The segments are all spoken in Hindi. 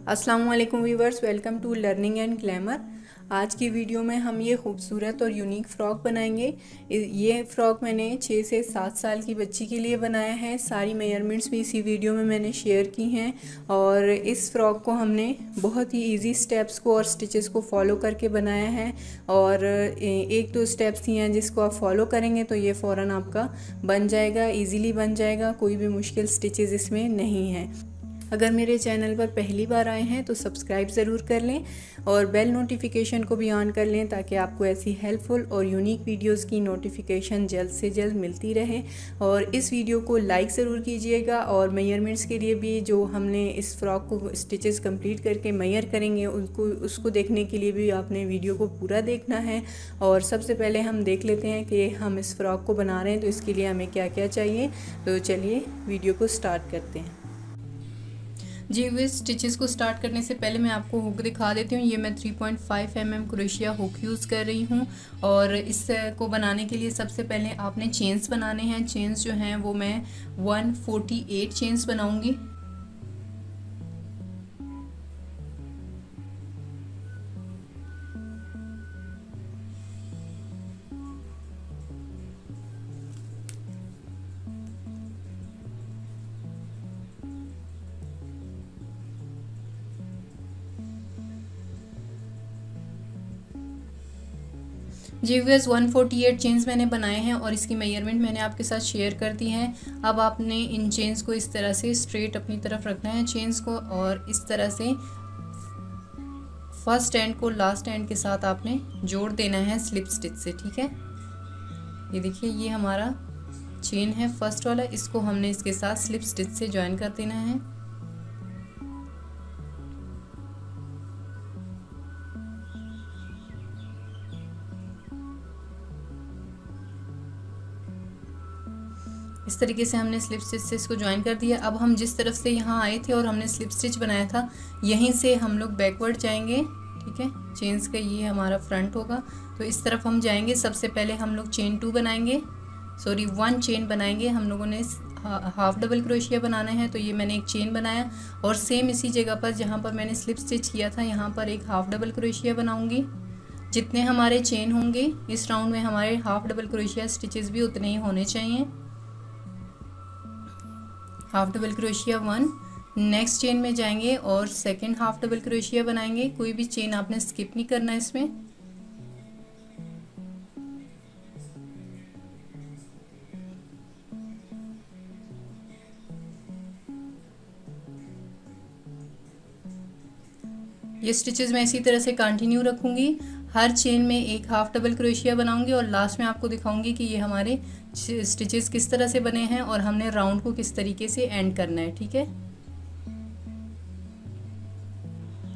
अस्सलाम वालेकुम viewers, welcome to learning and glamour. आज की वीडियो में हम ये खूबसूरत और यूनिक फ़्रॉक बनाएंगे। ये फ़्रॉक मैंने 6 से 7 साल की बच्ची के लिए बनाया है। सारी मेजरमेंट्स भी इसी वीडियो में मैंने शेयर की हैं और इस फ़्रॉक को हमने बहुत ही इजी स्टेप्स को और स्टिचेस को फॉलो करके बनाया है। और एक दो स्टेप्स ही हैं जिसको आप फॉलो करेंगे तो ये फ़ौरन आपका बन जाएगा, ईज़िली बन जाएगा। कोई भी मुश्किल स्टिचेस इसमें नहीं हैं। अगर मेरे चैनल पर पहली बार आए हैं तो सब्सक्राइब ज़रूर कर लें और बेल नोटिफिकेशन को भी ऑन कर लें ताकि आपको ऐसी हेल्पफुल और यूनिक वीडियोस की नोटिफिकेशन जल्द से जल्द मिलती रहे। और इस वीडियो को लाइक ज़रूर कीजिएगा और मेजरमेंट्स के लिए भी जो हमने इस फ्रॉक को स्टिचेस कंप्लीट करके मेजर करेंगे उसको देखने के लिए भी आपने वीडियो को पूरा देखना है। और सबसे पहले हम देख लेते हैं कि हम इस फ्रॉक को बना रहे हैं तो इसके लिए हमें क्या क्या चाहिए। तो चलिए वीडियो को स्टार्ट करते हैं। जी, वे स्टिचेस को स्टार्ट करने से पहले मैं आपको हुक दिखा देती हूँ। ये मैं 3.5 mm क्रोशिया हुक यूज़ कर रही हूँ। और इस को बनाने के लिए सबसे पहले आपने चेन्स बनाने हैं। चेन्स जो हैं वो मैं 148 चेन्स बनाऊँगी। जी व्यूअर्स, 148 चेन्स मैंने बनाए हैं और इसकी मेजरमेंट मैंने आपके साथ शेयर कर दी है। अब आपने इन चेन्स को इस तरह से स्ट्रेट अपनी तरफ रखना है चेन्स को, और इस तरह से फर्स्ट एंड को लास्ट एंड के साथ आपने जोड़ देना है स्लिप स्टिच से। ठीक है, ये देखिए ये हमारा चेन है फर्स्ट वाला, इसको हमने इसके साथ स्लिप स्टिच से ज्वाइन कर देना है। इस तरीके से हमने स्लिप स्टिच से इसको ज्वाइन कर दिया। अब हम जिस तरफ से यहाँ आए थे और हमने स्लिप स्टिच बनाया था यहीं से हम लोग बैकवर्ड जाएंगे। ठीक है, चेन्स का ये हमारा फ्रंट होगा तो इस तरफ हम जाएंगे। सबसे पहले हम लोग चेन 2 बनाएंगे, सॉरी 1 चेन बनाएंगे। हम लोगों ने हाफ डबल क्रोशिया बनाना है तो ये मैंने एक चेन बनाया और सेम इसी जगह पर जहाँ पर मैंने स्लिप स्टिच किया था यहाँ पर एक हाफ डबल क्रोशिया बनाऊँगी। जितने हमारे चेन होंगे इस राउंड में हमारे हाफ डबल क्रोशिया स्टिचेस भी उतने ही होने चाहिए। Half double crochet 1, next chain में जाएंगे और सेकंड हाफ डबल क्रोशिया बनाएंगे। कोई भी चेन आपने स्किप नहीं करना है इसमें। ये स्टिचेस मैं इसी तरह से कंटिन्यू रखूंगी। हर चेन में एक हाफ डबल क्रोशिया बनाऊंगी और लास्ट में आपको दिखाऊंगी कि ये हमारे स्टिचेस किस तरह से बने हैं और हमने राउंड को किस तरीके से एंड करना है। ठीक है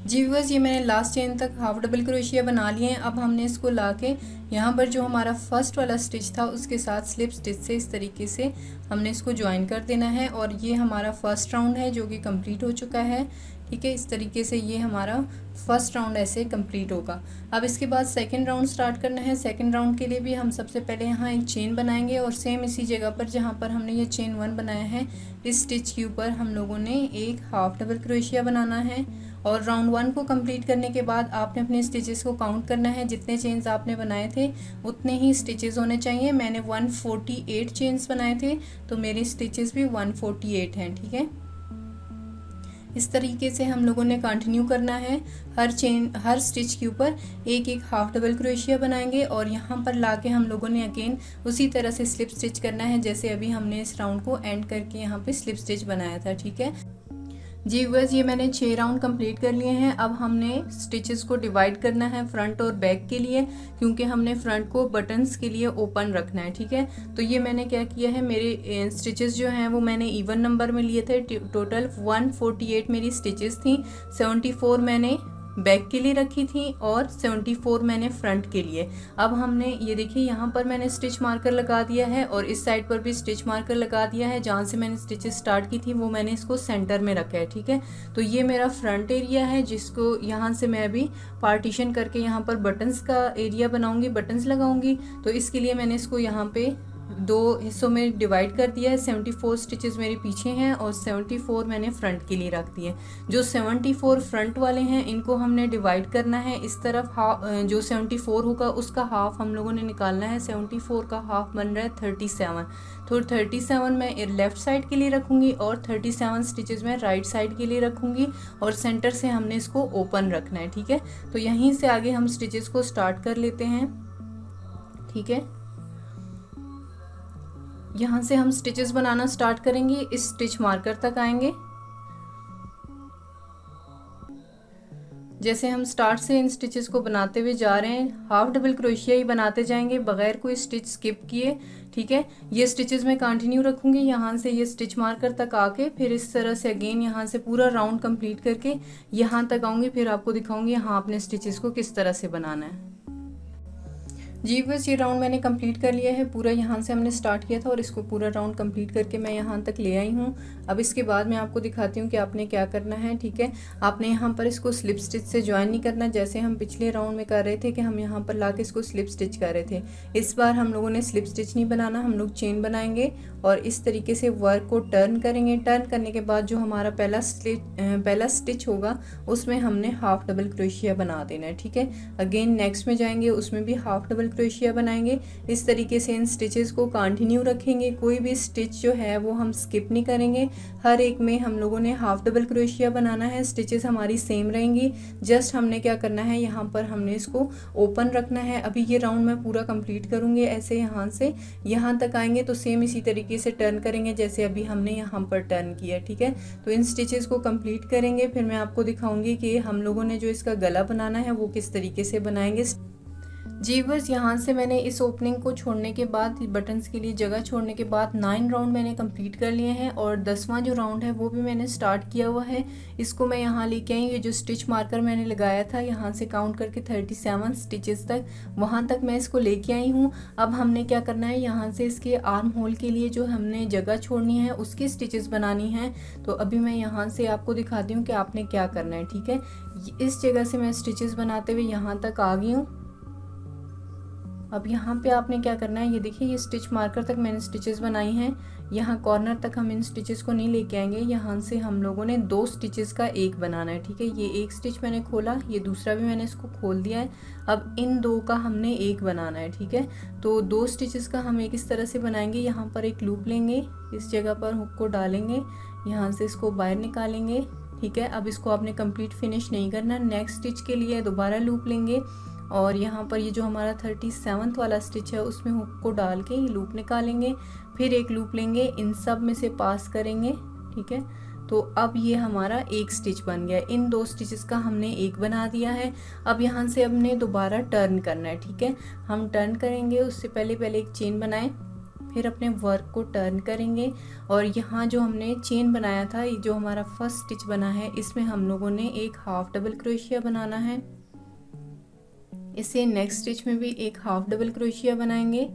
जी व्यूअर्स, ये मैंने लास्ट चेन तक हाफ डबल क्रोशिया बना लिए हैं। अब हमने इसको लाके यहाँ पर जो हमारा फर्स्ट वाला स्टिच था उसके साथ स्लिप स्टिच से इस तरीके से हमने इसको ज्वाइन कर देना है। और ये हमारा फर्स्ट राउंड है जो कि कंप्लीट हो चुका है। ठीक है, इस तरीके से ये हमारा फर्स्ट राउंड ऐसे कंप्लीट होगा। अब इसके बाद सेकंड राउंड स्टार्ट करना है। सेकंड राउंड के लिए भी हम सबसे पहले यहाँ एक चेन बनाएंगे और सेम इसी जगह पर जहाँ पर हमने ये चेन 1 बनाया है इस स्टिच के ऊपर हम लोगों ने एक हाफ डबल क्रोशिया बनाना है। और राउंड 1 को कंप्लीट करने के बाद आपने अपने स्टिचेस को काउंट करना है। जितने चेन्स आपने बनाए थे उतने ही स्टिचेस होने चाहिए। मैंने 148 चेन्स बनाए थे तो मेरे स्टिचेस भी 148 हैं। ठीक है, इस तरीके से हम लोगों ने कंटिन्यू करना है। हर स्टिच के ऊपर एक एक हाफ डबल क्रोशिया बनाएंगे और यहाँ पर लाके हम लोगों ने अगेन उसी तरह से स्लिप स्टिच करना है जैसे अभी हमने इस राउंड को एंड करके यहाँ पे स्लिप स्टिच बनाया था। ठीक है जी व्यूअर्स, ये मैंने 6 राउंड कंप्लीट कर लिए हैं। अब हमने स्टिचेस को डिवाइड करना है फ्रंट और बैक के लिए, क्योंकि हमने फ्रंट को बटन्स के लिए ओपन रखना है। ठीक है, तो ये मैंने क्या किया है, मेरे स्टिचेस जो हैं वो मैंने इवन नंबर में लिए थे। टोटल 148 मेरी स्टिचेस थी। 74 मैंने बैक के लिए रखी थी और 74 मैंने फ्रंट के लिए। अब हमने ये देखिए यहाँ पर मैंने स्टिच मार्कर लगा दिया है और इस साइड पर भी स्टिच मार्कर लगा दिया है। जहाँ से मैंने स्टिचेस स्टार्ट की थी वो मैंने इसको सेंटर में रखा है। ठीक है, तो ये मेरा फ्रंट एरिया है जिसको यहाँ से मैं अभी पार्टीशन करके यहाँ पर बटन्स का एरिया बनाऊंगी, बटन्स लगाऊंगी। तो इसके लिए मैंने इसको यहाँ पे दो हिस्सों में डिवाइड कर दिया है। 74 स्टिचेस मेरे पीछे हैं और 74 मैंने फ्रंट के लिए रख दिए। जो 74 फ्रंट वाले हैं इनको हमने डिवाइड करना है इस तरफ। जो 74 होगा उसका हाफ हम लोगों ने निकालना है। 74 का हाफ बन रहा है 37। तो 37 मैं लेफ़्ट साइड के लिए रखूँगी और 37 स्टिचेस मैं राइट साइड के लिए रखूँगी और सेंटर से हमने इसको ओपन रखना है। ठीक है, तो यहीं से आगे हम स्टिचेस को स्टार्ट कर लेते हैं। ठीक है, यहाँ से हम स्टिचेस बनाना स्टार्ट करेंगे, इस स्टिच मार्कर तक आएंगे। जैसे हम स्टार्ट से इन स्टिचेस को बनाते हुए जा रहे हैं, हाफ डबल क्रोशिया ही बनाते जाएंगे बगैर कोई स्टिच स्किप किए। ठीक है, ये स्टिचेस मैं कंटिन्यू रखूंगी यहाँ से ये स्टिच मार्कर तक आके, फिर इस तरह से अगेन यहाँ से पूरा राउंड कंप्लीट करके यहाँ तक आऊँगी, फिर आपको दिखाऊंगी यहाँ अपने स्टिचेस को किस तरह से बनाना है। जी बस ये राउंड मैंने कंप्लीट कर लिया है पूरा। यहाँ से हमने स्टार्ट किया था और इसको पूरा राउंड कंप्लीट करके मैं यहाँ तक ले आई हूँ। अब इसके बाद मैं आपको दिखाती हूँ कि आपने क्या करना है। ठीक है, आपने यहाँ पर इसको स्लिप स्टिच से ज्वाइन नहीं करना जैसे हम पिछले राउंड में कर रहे थे कि हम यहाँ पर ला के इसको स्लिप स्टिच कर रहे थे। इस बार हम लोगों ने स्लिप स्टिच नहीं बनाना, हम लोग चेन बनाएंगे और इस तरीके से वर्क को टर्न करेंगे। टर्न करने के बाद जो हमारा पहला स्टिच होगा उसमें हमने हाफ डबल क्रोशिया बना देना है। ठीक है, अगेन नेक्स्ट में जाएंगे, उसमें भी हाफ डबल क्रोशिया बनाएंगे। इस तरीके से इन स्टिचेस को कंटिन्यू रखेंगे, कोई भी स्टिच जो है वो हम स्किप नहीं करेंगे। हर एक में हम लोगों ने हाफ डबल क्रोशिया बनाना है, स्टिचेस हमारी सेम रहेंगी। जस्ट हमने क्या करना है, यहाँ पर हमने इसको ओपन रखना है। अभी ये राउंड मैं पूरा कंप्लीट करूँगी, ऐसे यहाँ से यहाँ तक आएंगे तो सेम इसी तरीके से टर्न करेंगे जैसे अभी हमने यहाँ पर टर्न किया। ठीक है, तो इन स्टिचेस को कंप्लीट करेंगे, फिर मैं आपको दिखाऊंगी कि हम लोगों ने जो इसका गला बनाना है वो किस तरीके से बनाएंगे। जी बस यहाँ से मैंने इस ओपनिंग को छोड़ने के बाद, बटन्स के लिए जगह छोड़ने के बाद 9 राउंड मैंने कंप्लीट कर लिए हैं और 10वां जो राउंड है वो भी मैंने स्टार्ट किया हुआ है। इसको मैं यहाँ लेके आई, ये जो स्टिच मार्कर मैंने लगाया था यहाँ से काउंट करके 37 स्टिचेस तक, वहाँ तक मैं इसको लेके आई हूँ। अब हमने क्या करना है, यहाँ से इसके आर्म होल के लिए जो हमने जगह छोड़नी है उसकी स्टिचेस बनानी है। तो अभी मैं यहाँ से आपको दिखाती हूँ कि आपने क्या करना है। ठीक है, इस जगह से मैं स्टिचेस बनाते हुए यहाँ तक आ गई हूँ। अब यहाँ पे आपने क्या करना है, ये देखिए ये स्टिच मार्कर तक मैंने स्टिचेस बनाई हैं। यहाँ कॉर्नर तक हम इन स्टिचेस को नहीं लेके आएंगे, यहाँ से हम लोगों ने 2 स्टिचेस का एक बनाना है। ठीक है, ये एक स्टिच मैंने खोला, ये दूसरा भी मैंने इसको खोल दिया है। अब इन 2 का हमने एक बनाना है। ठीक है, तो 2 स्टिचेस का हम एक इस तरह से बनाएंगे। यहाँ पर एक लूप लेंगे, इस जगह पर हुक को डालेंगे, यहाँ से इसको बाहर निकालेंगे। ठीक है, अब इसको आपने कंप्लीट फिनिश नहीं करना, नेक्स्ट स्टिच के लिए दोबारा लूप लेंगे और यहाँ पर ये जो हमारा 37 वाला स्टिच है उसमें हुक को डाल के ये लूप निकालेंगे, फिर एक लूप लेंगे, इन सब में से पास करेंगे। ठीक है, तो अब ये हमारा एक स्टिच बन गया। इन 2 स्टिचेस का हमने एक बना दिया है। अब यहाँ से हमने दोबारा टर्न करना है। ठीक है, हम टर्न करेंगे, उससे पहले एक चेन बनाएं, फिर अपने वर्क को टर्न करेंगे और यहाँ जो हमने चेन बनाया था, ये जो हमारा फर्स्ट स्टिच बना है, इसमें हम लोगों ने एक हाफ डबल क्रोशिया बनाना है। इसे नेक्स्ट स्टिच में भी एक हाफ डबल क्रोशिया बनाएंगे,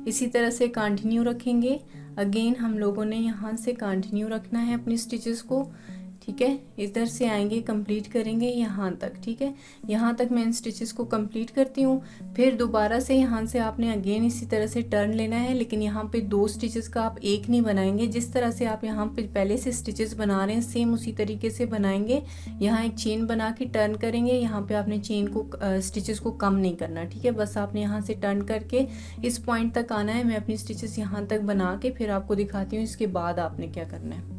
इसी तरह से कंटिन्यू रखेंगे। अगेन हम लोगों ने यहाँ से कंटिन्यू रखना है अपनी स्टिचेस को। ठीक है, इधर से आएंगे, कंप्लीट करेंगे यहाँ तक। ठीक है, यहाँ तक मैं इन स्टिचेस को कंप्लीट करती हूँ, फिर दोबारा से यहाँ से आपने अगेन इसी तरह से टर्न लेना है, लेकिन यहाँ पे 2 स्टिचेस का आप एक नहीं बनाएंगे। जिस तरह से आप यहाँ पे पहले से स्टिचेस बना रहे हैं सेम उसी तरीके से बनाएंगे। यहाँ एक चेन बना के टर्न करेंगे, यहाँ पे आपने चेन को स्टिचेस को कम नहीं करना। ठीक है, बस आपने यहाँ से टर्न करके इस पॉइंट तक आना है। मैं अपनी स्टिचेस यहाँ तक बना के फिर आपको दिखाती हूँ इसके बाद आपने क्या करना है।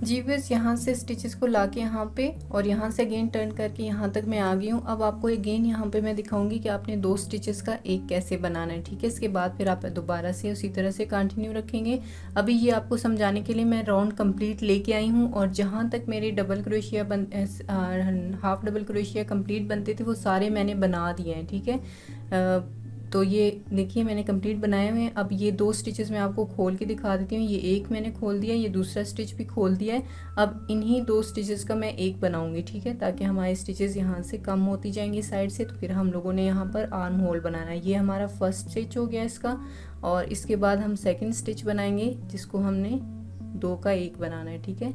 जी बस यहाँ से स्टिचेस को लाके यहाँ पे और यहाँ से अगेन टर्न करके यहाँ तक मैं आ गई हूँ। अब आपको अगेन यहाँ पे मैं दिखाऊंगी कि आपने 2 स्टिचेस का एक कैसे बनाना है। ठीक है, इसके बाद फिर आप दोबारा से उसी तरह से कंटिन्यू रखेंगे। अभी ये आपको समझाने के लिए मैं राउंड कंप्लीट लेके आई हूँ और जहाँ तक मेरे double crochet half double crochet complete बनते थे वो सारे मैंने बना दिए हैं। ठीक है, तो ये देखिए मैंने कंप्लीट बनाए हुए हैं। अब ये 2 स्टिचेस मैं आपको खोल के दिखा देती हूँ। ये एक मैंने खोल दिया, ये दूसरा स्टिच भी खोल दिया है। अब इन्हीं 2 स्टिचेस का मैं एक बनाऊंगी। ठीक है, ताकि हमारे स्टिचेस यहाँ से कम होती जाएंगी साइड से। तो फिर हम लोगों ने यहाँ पर आर्म होल बनाना है। ये हमारा फर्स्ट स्टिच हो गया इसका, और इसके बाद हम सेकेंड स्टिच बनाएंगे जिसको हमने 2 का एक बनाना है। ठीक है,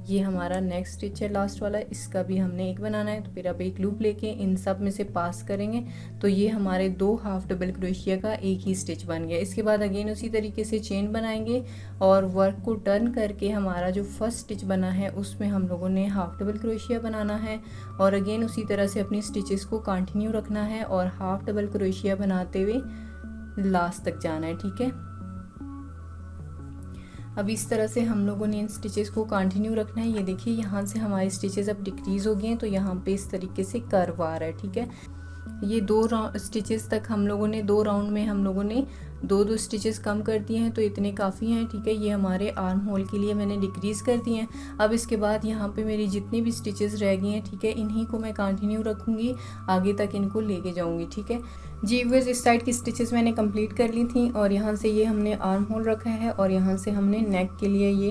ये हमारा नेक्स्ट स्टिच है लास्ट वाला, इसका भी हमने एक बनाना है। तो फिर अब एक लूप लेके इन सब में से पास करेंगे तो ये हमारे 2 हाफ डबल क्रोशिया का एक ही स्टिच बन गया। इसके बाद अगेन उसी तरीके से चेन बनाएंगे और वर्क को टर्न करके हमारा जो फर्स्ट स्टिच बना है उसमें हम लोगों ने हाफ डबल क्रोशिया बनाना है और अगेन उसी तरह से अपनी स्टिचेस को कंटिन्यू रखना है और हाफ डबल क्रोशिया बनाते हुए लास्ट तक जाना है। ठीक है, अब इस तरह से हम लोगों ने इन स्टिचेस को कंटिन्यू रखना है। ये देखिए यहाँ से हमारी स्टिचेस अब डिक्रीज हो गई हैं तो यहाँ पे इस तरीके से कर्व आ रहा है। ठीक है, ये 2 स्टिचेस तक हम लोगों ने 2 राउंड में हम लोगों ने 2 स्टिचेस कम कर दिए हैं तो इतने काफ़ी हैं। ठीक है, ये हमारे आर्म होल के लिए मैंने डिक्रीज़ कर दिए हैं। अब इसके बाद यहाँ पे मेरी जितनी भी स्टिचेस रह गई हैं, ठीक है, इन्हीं को मैं कंटिन्यू रखूँगी, आगे तक इनको लेके जाऊँगी। ठीक है जी व्यूअर्स, इस साइड की स्टिचेस मैंने कंप्लीट कर ली थी और यहाँ से ये हमने आर्म होल रखा है और यहाँ से हमने नेक के लिए ये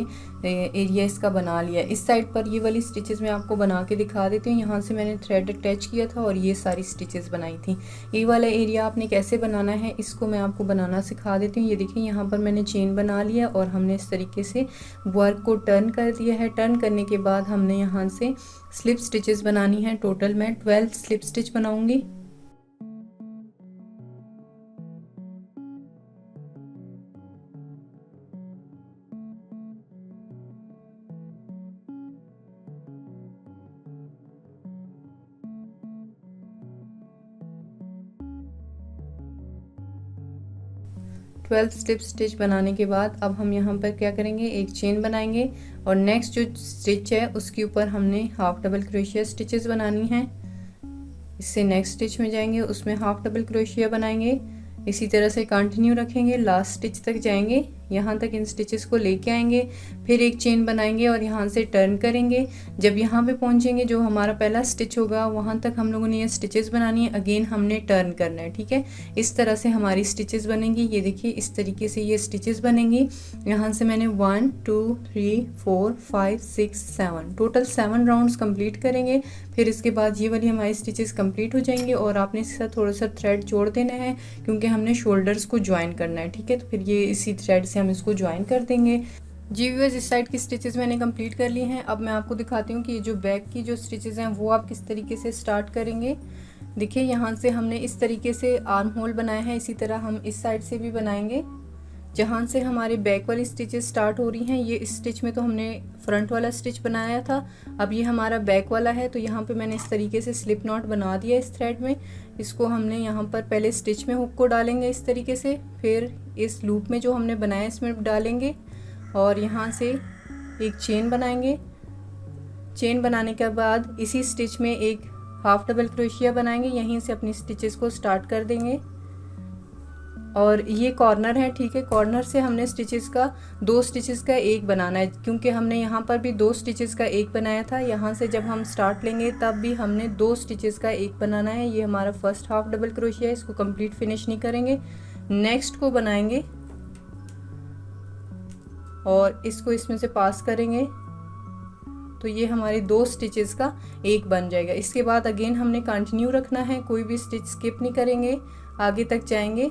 एरिया इसका बना लिया। इस साइड पर ये वाली स्टिचेस मैं आपको बना के दिखा देती हूँ। यहाँ से मैंने थ्रेड अटैच किया था और ये सारी स्टिचेस बनाई थी। ये वाला एरिया आपने कैसे बनाना है इसको मैं आपको बनाना सिखा देती हूँ। ये देखिए यहाँ पर मैंने चेन बना लिया और हमने इस तरीके से वर्क को टर्न कर दिया है। टर्न करने के बाद हमने यहाँ से स्लिप स्टिचेस बनानी है। टोटल मैं 12 स्लिप स्टिच बनाऊँगी। ट्वेल्थ स्लिप स्टिच बनाने के बाद अब हम यहाँ पर क्या करेंगे, एक चेन बनाएंगे और नेक्स्ट जो स्टिच है उसके ऊपर हमने हाफ डबल क्रोशिया स्टिचेस बनानी है। इससे नेक्स्ट स्टिच में जाएंगे, उसमें हाफ डबल क्रोशिया बनाएंगे। इसी तरह से कंटिन्यू रखेंगे, लास्ट स्टिच तक जाएंगे, यहाँ तक इन स्टिचेस को लेके आएंगे, फिर एक चेन बनाएंगे और यहाँ से टर्न करेंगे। जब यहाँ पे पहुँचेंगे जो हमारा पहला स्टिच होगा वहाँ तक हम लोगों ने ये स्टिचेस बनानी है। अगेन हमने टर्न करना है। ठीक है, इस तरह से हमारी स्टिचेस बनेंगी। ये देखिए इस तरीके से ये स्टिचेस बनेंगी। यहाँ से मैंने 1 2 3 4 5 6 7 टोटल 7 राउंड्स कंप्लीट करेंगे। फिर इसके बाद ये वाली हमारी स्टिचेस कंप्लीट हो जाएंगे और आपने इसके साथ थोड़ा सा थ्रेड जोड़ देना है क्योंकि हमने शोल्डर्स को ज्वाइन करना है। ठीक है, तो फिर ये इसी थ्रेड से हम इसको ज्वाइन कर देंगे। जी व्यूअर्स, इस साइड की स्टिचेस मैंने कंप्लीट कर ली हैं। अब मैं आपको दिखाती हूँ कि ये जो बैक की जो स्टिचेस हैं वो आप किस तरीके से स्टार्ट करेंगे। देखिए यहाँ से हमने इस तरीके से आर्म होल बनाया है, इसी तरह हम इस साइड से भी बनाएंगे। जहाँ से हमारे बैक वाली स्टिचेस स्टार्ट हो रही हैं, ये इस स्टिच में तो हमने फ्रंट वाला स्टिच बनाया था, अब ये हमारा बैक वाला है। तो यहाँ पे मैंने इस तरीके से स्लिप नॉट बना दिया इस थ्रेड में। इसको हमने यहाँ पर पहले स्टिच में हुक को डालेंगे इस तरीके से, फिर इस लूप में जो हमने बनाया इसमें डालेंगे और यहाँ से एक चेन बनाएंगे। चेन बनाने के बाद इसी स्टिच में एक हाफ डबल क्रोशिया बनाएंगे, यहीं से अपनी स्टिचेस को स्टार्ट कर देंगे। और ये कॉर्नर है, ठीक है, कॉर्नर से हमने स्टिचेस का 2 स्टिचेस का एक बनाना है क्योंकि हमने यहाँ पर भी 2 स्टिचेस का एक बनाया था। यहाँ से जब हम स्टार्ट लेंगे तब भी हमने 2 स्टिचेस का एक बनाना है। ये हमारा फर्स्ट हाफ डबल क्रोशिया है, इसको कंप्लीट फिनिश नहीं करेंगे, नेक्स्ट को बनाएंगे और इसको इसमें से पास करेंगे तो ये हमारी 2 स्टिचेस का एक बन जाएगा। इसके बाद अगेन हमने कंटिन्यू रखना है, कोई भी स्टिच स्किप नहीं करेंगे, आगे तक जाएंगे।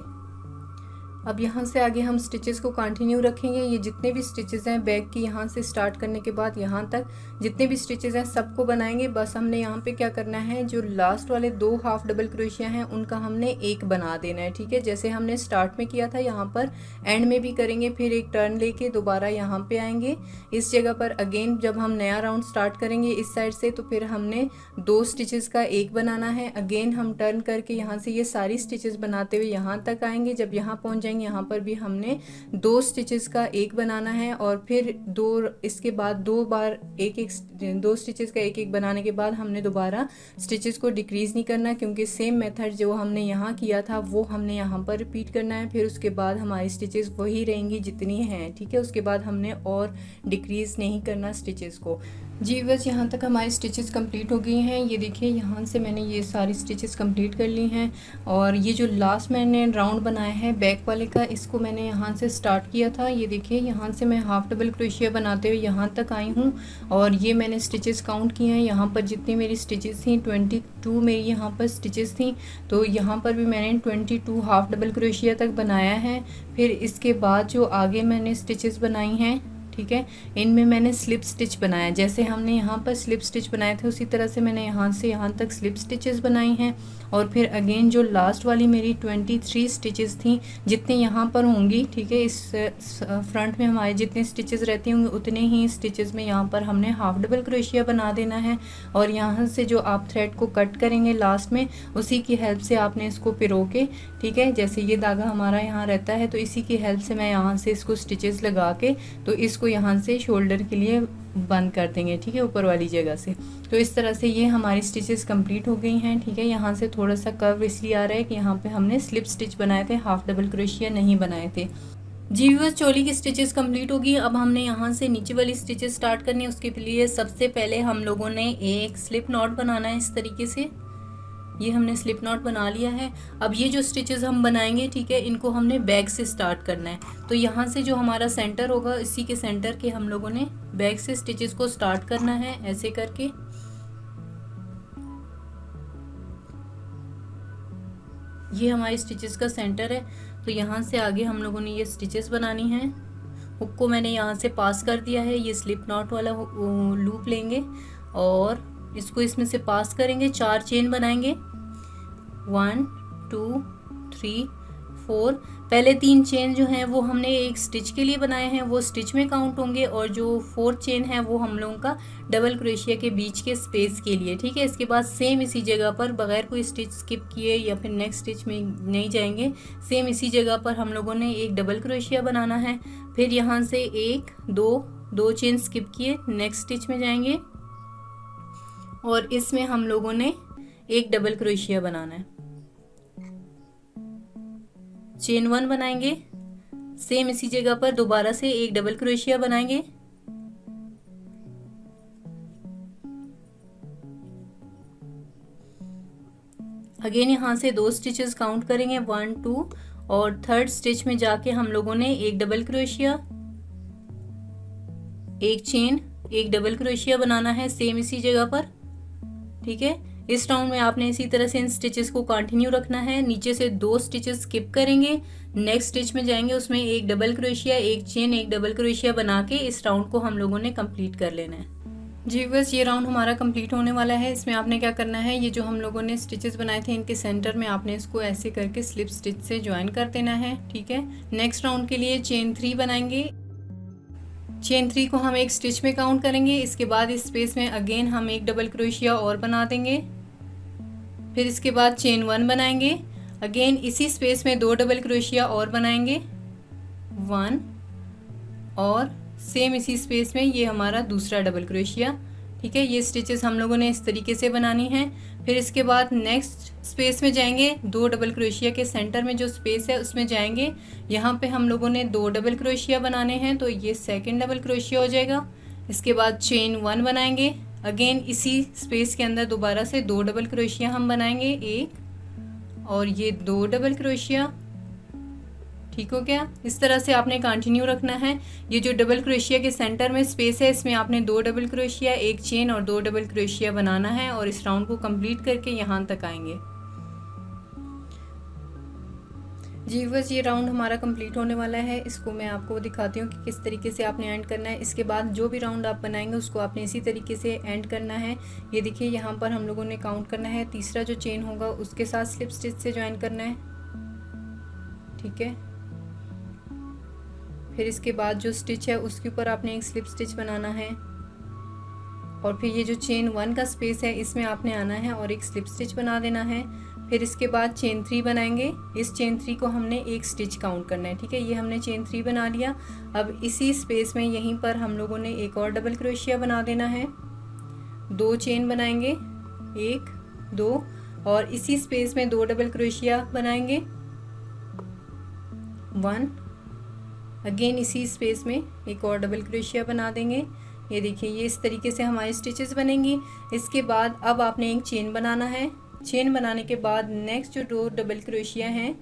अब यहाँ से आगे हम स्टिचेस को कंटिन्यू रखेंगे। ये जितने भी स्टिचेस हैं बैक की, यहाँ से स्टार्ट करने के बाद यहाँ तक जितने भी स्टिचेस हैं सबको बनाएंगे। बस हमने यहाँ पे क्या करना है, जो लास्ट वाले 2 हाफ डबल क्रोशिया हैं उनका हमने एक बना देना है। ठीक है, जैसे हमने स्टार्ट में किया था यहाँ पर एंड में भी करेंगे, फिर एक टर्न लेके दोबारा यहाँ पे आएंगे इस जगह पर। अगेन जब हम नया राउंड स्टार्ट करेंगे इस साइड से तो फिर हमने 2 स्टिचेस का एक बनाना है। अगेन हम टर्न करके यहाँ से ये सारी स्टिचेस बनाते हुए यहाँ तक आएंगे। जब यहाँ पहुँच जाएंगे यहाँ पर भी हमने 2 स्टिचेस का एक बनाना है और फिर इसके बाद 2 बार 2 स्टिचेस का एक बनाने के बाद हमने दोबारा स्टिचेस को डिक्रीज नहीं करना क्योंकि सेम मेथड जो हमने यहाँ किया था वो हमने यहाँ पर रिपीट करना है। फिर उसके बाद हमारी स्टिचेस वही रहेंगी जितनी हैं। ठीक है, उसके बाद हमने और डिक्रीज नहीं करना स्टिचेस को। जी बस यहाँ तक हमारी स्टिचेस कंप्लीट हो गई हैं। ये देखिए यहाँ से मैंने ये सारी स्टिचेस कंप्लीट कर ली हैं और ये जो लास्ट मैंने राउंड बनाया है बैक वाले का, इसको मैंने यहाँ से स्टार्ट किया था। ये देखिए यहाँ से मैं हाफ डबल क्रोशिया बनाते हुए यहाँ तक आई हूँ और ये मैंने स्टिचेस काउंट किए हैं। यहाँ पर जितनी मेरी स्टिचेस थी 22 मेरी यहाँ पर स्टिचेस थी, तो यहाँ पर भी मैंने 22 हाफ डबल क्रोशिया तक बनाया है। फिर इसके बाद जो आगे मैंने स्टिचेस बनाई हैं, ठीक है। इनमें मैंने स्लिप स्टिच बनाया, जैसे हमने यहाँ पर स्लिप स्टिच बनाए थे उसी तरह से मैंने यहाँ से यहाँ तक स्लिप स्टिचेस बनाई हैं। और फिर अगेन जो लास्ट वाली मेरी 23 स्टिचेस थी, जितने यहाँ पर होंगी, ठीक है, इस फ्रंट में हमारे जितने स्टिचेस रहती होंगे उतने ही स्टिचेस में यहाँ पर हमने हाफ डबल क्रोशिया बना देना है। और यहाँ से जो आप थ्रेड को कट करेंगे लास्ट में, उसी की हेल्प से आपने इसको पिरो के, ठीक है, जैसे ये धागा हमारा यहाँ रहता है तो इसी की हेल्प से मैं यहाँ से इसको स्टिचेस लगा के तो इसको यहाँ से शोल्डर के लिए बंद कर देंगे, ठीक है, ऊपर वाली जगह से। तो इस तरह से ये हमारी स्टिचेस कंप्लीट हो गई हैं, ठीक है। यहाँ से थोड़ा सा कर्व इसलिए आ रहा है कि यहाँ पे हमने स्लिप स्टिच बनाए थे, हाफ डबल क्रोशिया नहीं बनाए थे। जी व्यूअर्स, चोली की स्टिचेस कंप्लीट होगी। अब हमने यहाँ से नीचे वाली स्टिचेस स्टार्ट करनी है। उसके लिए सबसे पहले हम लोगों ने एक स्लिप नॉट बनाना है इस तरीके से। ये हमने स्लिप नॉट बना लिया है। अब ये जो स्टिचेस हम बनाएंगे, ठीक है, इनको हमने बैक से स्टार्ट करना है। तो यहाँ से जो हमारा सेंटर होगा, इसी के सेंटर के हम लोगों ने बैक से स्टिचेस को स्टार्ट करना है, ऐसे करके। ये हमारी स्टिचेस का सेंटर है। तो यहाँ से आगे हम लोगों ने ये स्टिचेस बनानी है। हुक को मैंने यहाँ से पास कर दिया है। ये स्लिप नॉट वाला लूप लेंगे और इसको इसमें से पास करेंगे, 4 चेन बनाएंगे, 1 2 3 4। पहले 3 चेन जो हैं वो हमने एक स्टिच के लिए बनाए हैं, वो स्टिच में काउंट होंगे। और जो 4th चेन है वो हम लोगों का डबल क्रोशिया के बीच के स्पेस के लिए, ठीक है। इसके बाद सेम इसी जगह पर बगैर कोई स्टिच स्किप किए या फिर नेक्स्ट स्टिच में नहीं जाएंगे, सेम इसी जगह पर हम लोगों ने एक डबल क्रोशिया बनाना है। फिर यहाँ से 1 2 चेन स्किप किए, नेक्स्ट स्टिच में जाएंगे और इसमें हम लोगों ने एक डबल क्रोशिया बनाना है। चेन 1 बनाएंगे, सेम इसी जगह पर दोबारा से एक डबल क्रोशिया बनाएंगे। अगेन यहाँ से 2 स्टिचेस काउंट करेंगे, 1 2, और 3rd स्टिच में जाके हम लोगों ने एक डबल क्रोशिया, एक चेन, एक डबल क्रोशिया बनाना है सेम इसी जगह पर, ठीक है। इस राउंड में आपने इसी तरह से इन स्टिचेस को कंटिन्यू रखना है। नीचे से 2 स्टिचेस स्किप करेंगे, नेक्स्ट स्टिच में जाएंगे, उसमें एक डबल क्रोशिया, एक चेन, एक डबल क्रोशिया बना के इस राउंड को हम लोगों ने कंप्लीट कर लेना है। जी बस ये राउंड हमारा कंप्लीट होने वाला है। इसमें आपने क्या करना है, ये जो हम लोगों ने स्टिचेस बनाए थे इनके सेंटर में आपने इसको ऐसे करके स्लिप स्टिच से ज्वाइन कर देना है, ठीक है। नेक्स्ट राउंड के लिए चेन 3 बनाएंगे। चेन 3 को हम एक स्टिच में काउंट करेंगे। इसके बाद इस स्पेस में अगेन हम एक डबल क्रोशिया और बना देंगे। फिर इसके बाद चेन 1 बनाएंगे, अगेन इसी स्पेस में 2 डबल क्रोशिया और बनाएंगे, 1, और सेम इसी स्पेस में ये हमारा दूसरा डबल क्रोशिया, ठीक है। ये स्टिचेस हम लोगों ने इस तरीके से बनानी है। फिर इसके बाद नेक्स्ट स्पेस में जाएंगे, 2 डबल क्रोशिया के सेंटर में जो स्पेस है उसमें जाएंगे। यहाँ पे हम लोगों ने 2 डबल क्रोशिया बनाने हैं, तो ये सेकंड डबल क्रोशिया हो जाएगा। इसके बाद चेन 1 बनाएंगे, अगेन इसी स्पेस के अंदर दोबारा से 2 डबल क्रोशिया हम बनाएंगे, एक और ये 2 डबल क्रोशिया, ठीक हो गया। इस तरह से आपने कंटिन्यू रखना है। ये जो डबल क्रोशिया के सेंटर में स्पेस है इसमें आपने 2 डबल क्रोशिया, एक चेन और 2 डबल क्रोशिया बनाना है और इस राउंड को कंप्लीट करके यहाँ तक आएंगे। जी बस ये राउंड हमारा कंप्लीट होने वाला है। इसको मैं आपको दिखाती हूँ कि किस तरीके से आपने एंड करना है। इसके बाद जो भी राउंड आप बनाएंगे उसको आपने इसी तरीके से एंड करना है। ये देखिए यहाँ पर हम लोगों ने काउंट करना है, तीसरा जो चेन होगा उसके साथ स्लिप स्टिच से ज्वाइन करना है, ठीक है। फिर इसके बाद जो स्टिच है उसके ऊपर आपने एक स्लिप स्टिच बनाना है और फिर ये जो चेन 1 का स्पेस है इसमें आपने आना है और एक स्लिप स्टिच बना देना है। फिर इसके बाद चेन 3 बनाएंगे। इस चेन 3 को हमने एक स्टिच काउंट करना है, ठीक है। ये हमने चेन 3 बना लिया। अब इसी स्पेस में यहीं पर हम लोगों ने एक और डबल क्रोशिया बना देना है, 2 चेन बनाएंगे, 1 2, और इसी स्पेस में 2 डबल क्रोशिया बनाएंगे, 1, अगेन इसी स्पेस में एक और डबल क्रोशिया बना देंगे। ये देखिए ये इस तरीके से हमारी स्टिचेस बनेंगी। इसके बाद अब आपने एक चेन बनाना है। चेन बनाने के बाद नेक्स्ट जो 2 डबल क्रोशिया हैं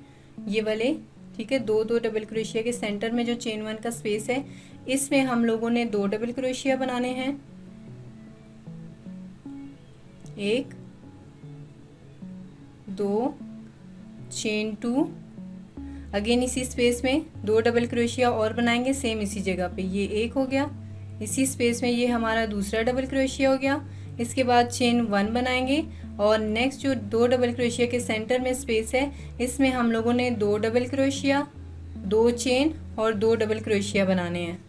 ये वाले, ठीक है, 2 डबल क्रोशिया के सेंटर में जो चेन 1 का स्पेस है इसमें हम लोगों ने 2 डबल क्रोशिया बनाने हैं, 1 2, चेन 2, अगेन इसी स्पेस में 2 डबल क्रोशिया और बनाएंगे सेम इसी जगह पे। ये एक हो गया, इसी स्पेस में ये हमारा दूसरा डबल क्रोशिया हो गया। इसके बाद चेन 1 बनाएंगे और नेक्स्ट जो 2 डबल क्रोशिया के सेंटर में स्पेस है इसमें हम लोगों ने 2 डबल क्रोशिया, 2 चेन और 2 डबल क्रोशिया बनाने हैं।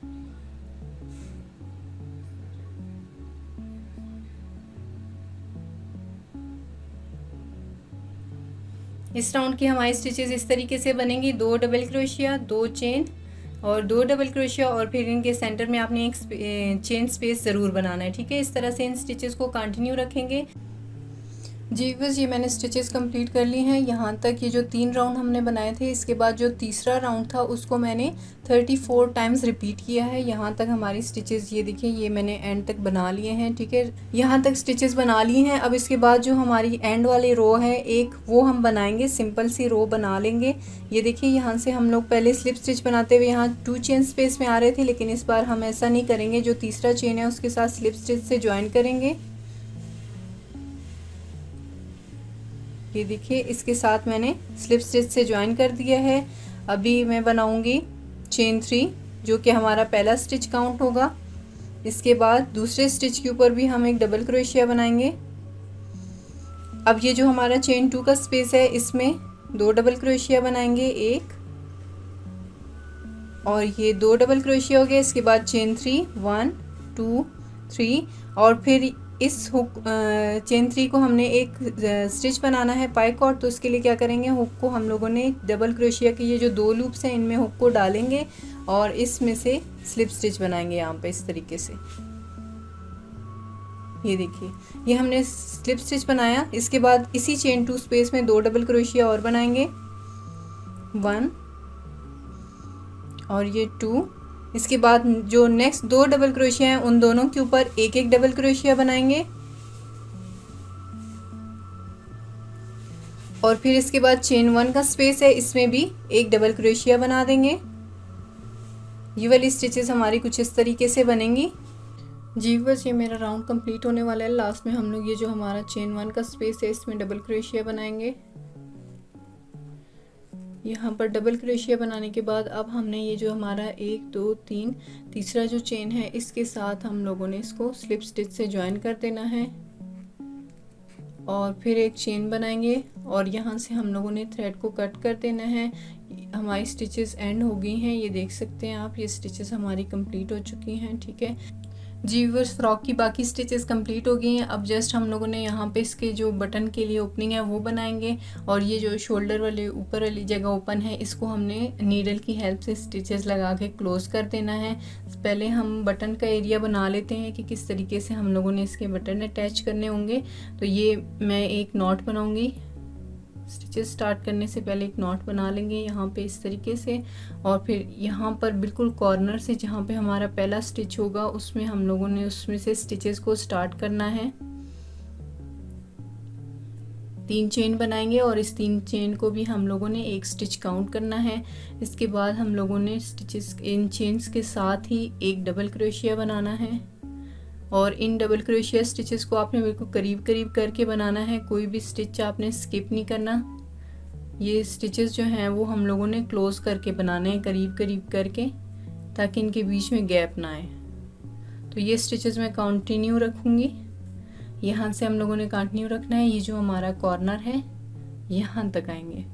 इस राउंड की हमारी स्टिचेस इस तरीके से बनेंगी, 2 डबल क्रोशिया, 2 चेन और 2 डबल क्रोशिया और फिर इनके सेंटर में आपने एक चेन स्पेस ज़रूर बनाना है। ठीक है, इस तरह से इन स्टिचेस को कंटिन्यू रखेंगे। जी बस ये मैंने स्टिचेस कंप्लीट कर ली हैं यहाँ तक। ये जो 3 राउंड हमने बनाए थे, इसके बाद जो तीसरा राउंड था उसको मैंने 34 टाइम्स रिपीट किया है। यहाँ तक हमारी स्टिचेस ये देखिए, ये मैंने एंड तक बना लिए हैं। ठीक है, यहाँ तक स्टिचेस बना ली हैं। अब इसके बाद जो हमारी एंड वाली रो है एक, वो हम बनाएंगे, सिंपल सी रो बना लेंगे। ये देखिए यहाँ से हम लोग पहले स्लिप स्टिच बनाते हुए यहाँ 2 चेन स्पेस में आ रहे थे, लेकिन इस बार हम ऐसा नहीं करेंगे। जो तीसरा चेन है उसके साथ स्लिप स्टिच से ज्वाइन करेंगे। ये देखिए इसके साथ मैंने स्लिप स्टिच से ज्वाइन कर दिया है। अभी मैं बनाऊंगी चेन 3 जो कि हमारा पहला स्टिच काउंट होगा। इसके बाद दूसरे स्टिच के ऊपर भी हम एक डबल क्रोशिया बनाएंगे। अब ये जो हमारा चेन 2 का स्पेस है इसमें 2 डबल क्रोशिया बनाएंगे, एक और ये 2 डबल क्रोशिया हो गया। इसके बाद चेन 3, 1 2 3 और फिर इस हुक चेन 3 को हमने एक स्टिच बनाना है पाइकॉट। तो उसके लिए क्या करेंगे, हुक को हम लोगों ने डबल क्रोशिया के ये जो 2 लूप्स हैं इनमें हुक को डालेंगे और इसमें से स्लिप स्टिच बनाएंगे यहाँ पे इस तरीके से। ये देखिए ये हमने स्लिप स्टिच बनाया। इसके बाद इसी चेन 2 स्पेस में 2 डबल क्रोशिया और बनाएंगे, 1 और ये 2। इसके बाद जो नेक्स्ट 2 डबल क्रोशिया हैं उन दोनों के ऊपर एक एक डबल क्रोशिया बनाएंगे और फिर इसके बाद चेन 1 का स्पेस है इसमें भी एक डबल क्रोशिया बना देंगे। ये वाली स्टिचेस हमारी कुछ इस तरीके से बनेंगी। जी बस ये मेरा राउंड कंप्लीट होने वाला है। लास्ट में हम लोग ये जो हमारा चेन 1 का स्पेस है इसमें डबल क्रोशिया बनाएंगे। यहाँ पर डबल क्रोशिया बनाने के बाद अब हमने ये जो हमारा 1 2 3 तीसरा जो चेन है इसके साथ हम लोगों ने इसको स्लिप स्टिच से ज्वाइन कर देना है और फिर एक चेन बनाएंगे और यहाँ से हम लोगों ने थ्रेड को कट कर देना है। हमारी स्टिचेस एंड हो गई हैं, ये देख सकते हैं आप। ये स्टिचेस हमारी कंप्लीट हो चुकी हैं। ठीक है जी व्यूअर्स, फ्रॉक की बाकी स्टिचेस कंप्लीट हो गई हैं। अब जस्ट हम लोगों ने यहाँ पे इसके जो बटन के लिए ओपनिंग है वो बनाएंगे और ये जो शोल्डर वाले ऊपर वाली जगह ओपन है इसको हमने नीडल की हेल्प से स्टिचेस लगा के क्लोज कर देना है। पहले हम बटन का एरिया बना लेते हैं कि किस तरीके से हम लोगों ने इसके बटन अटैच करने होंगे। तो ये मैं एक नॉट बनाऊँगी। स्टिचेस स्टार्ट करने से पहले एक नॉट बना लेंगे यहाँ पे इस तरीके से और फिर यहाँ पर बिल्कुल कॉर्नर से जहाँ पे हमारा पहला स्टिच होगा उसमें हम लोगों ने उसमें से स्टिचेस को स्टार्ट करना है। 3 चेन बनाएंगे और इस 3 चेन को भी हम लोगों ने एक स्टिच काउंट करना है। इसके बाद हम लोगों ने स्टिचेस इन चेन्स के साथ ही एक डबल क्रोशिया बनाना है और इन डबल क्रोशिया स्टिचेस को आपने बिल्कुल करीब करीब करके बनाना है। कोई भी स्टिच आपने स्किप नहीं करना। ये स्टिचेस जो हैं वो हम लोगों ने क्लोज करके बनाने हैं करीब करीब करके, ताकि इनके बीच में गैप ना आए। तो ये स्टिचेस मैं कंटिन्यू रखूँगी। यहाँ से हम लोगों ने कंटिन्यू रखना है। ये जो हमारा कॉर्नर है यहाँ तक आएंगे।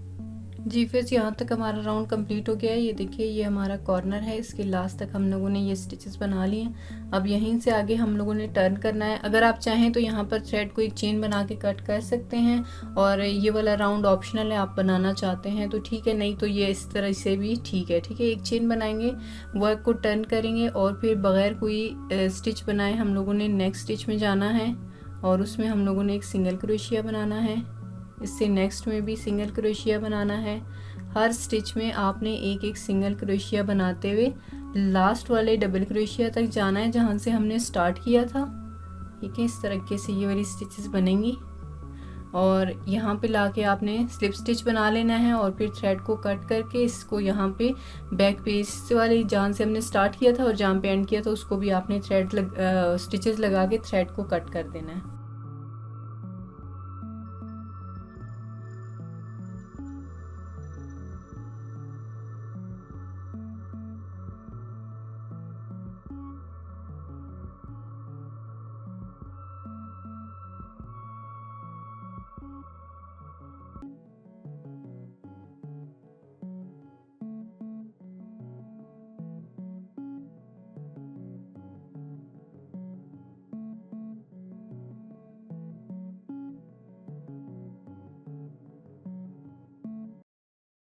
जी फिर यहाँ तक हमारा राउंड कंप्लीट हो गया है। ये देखिए ये हमारा कॉर्नर है, इसके लास्ट तक हम लोगों ने ये स्टिचेस बना लिए हैं। अब यहीं से आगे हम लोगों ने टर्न करना है। अगर आप चाहें तो यहाँ पर थ्रेड को एक चेन बना के कट कर सकते हैं और ये वाला राउंड ऑप्शनल है, आप बनाना चाहते हैं तो ठीक है, नहीं तो ये इस तरह से भी ठीक है। ठीक है, एक चेन बनाएंगे, वर्क को टर्न करेंगे और फिर बगैर कोई स्टिच बनाए हम लोगों ने नेक्स्ट स्टिच में जाना है और उसमें हम लोगों ने एक सिंगल क्रोशिया बनाना है। इससे नेक्स्ट में भी सिंगल क्रोशिया बनाना है। हर स्टिच में आपने एक एक सिंगल क्रोशिया बनाते हुए लास्ट वाले डबल क्रोशिया तक जाना है जहाँ से हमने स्टार्ट किया था। ठीक है, इस तरीके से ये वाली स्टिचेस बनेंगी और यहाँ पे लाके आपने स्लिप स्टिच बना लेना है और फिर थ्रेड को कट करके इसको यहाँ पे बैक पेज वाली जहाँ से हमने स्टार्ट किया था और जहाँ पे एंड किया था उसको भी आपने स्टिचेस लगा के थ्रेड को कट कर देना है।